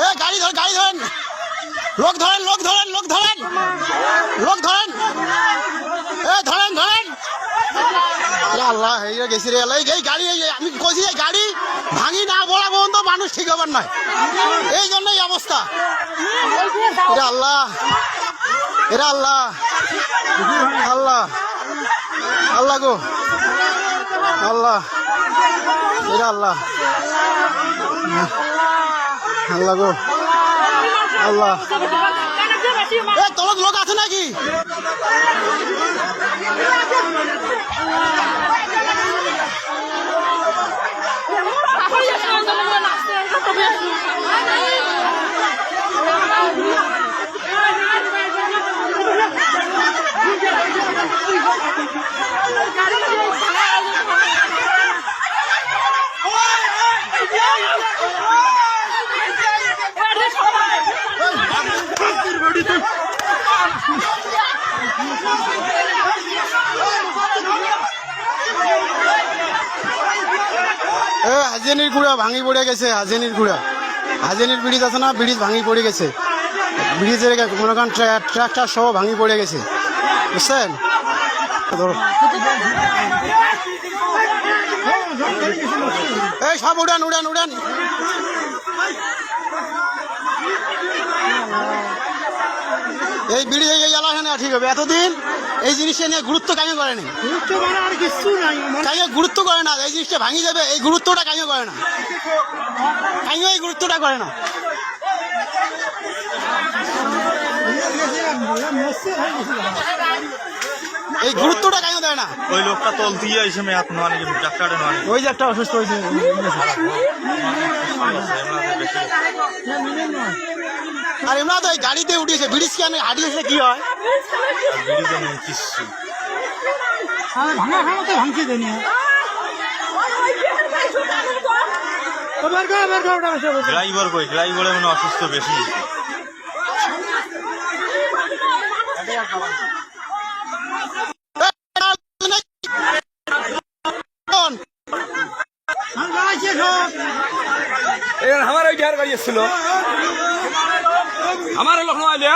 এ গাড়ি ধরেন, লোক ধরেন, এ ধরেন। আল্লাহ হয়ে গেছি রে। এই গাড়ি, আমি কইছি এই গাড়ি ভাঙি না বলা পর্যন্ত মানুষ ঠিক হবার নয়, এই জন্যই অবস্থা। আল্লাহ, এরা আল্লাহ গো, আল্লাহ, এরা আল্লাহ গো, আল্লাহ। এ তলত লোক আছে নাকি? হাজেনির গুড়া ভাঙি পড়ে গেছে, হাজেনির ব্রিজ আছে না, ব্রিজ ভাঙি পড়ে গেছে। ব্রিজের মনে করেন ট্রাক্টর সহ ভাঙি পড়ে গেছে, বুঝছেন? এই সব উড়ান। এই ব্রিজ এই এলাকা না ঠিক হবে। এতদিন এই জিনিসটা নিয়ে গুরুত্ব কামিয়ে করে না, গুরুত্ব করে না। এই জিনিসটা ভাঙি যাবে, এই গুরুত্বটা কামিয়ে করে না, এই গুরুত্বটা করে না। এই গুরুত্বটা কেন দেয় না? ওই লোকটা তল দিয়ে এসে ওই যে একটা অসুস্থ হয়েছে। আর এমরা তো এই গাড়িতে উঠিয়েছে, ব্রিজ কেন হারিয়েছে কি হয়? ড্রাইভার মানে অসুস্থ বেশি। আমার ওই বিহার গাড়ি এসেছিল, আমার লখনৌ আইলিয়া।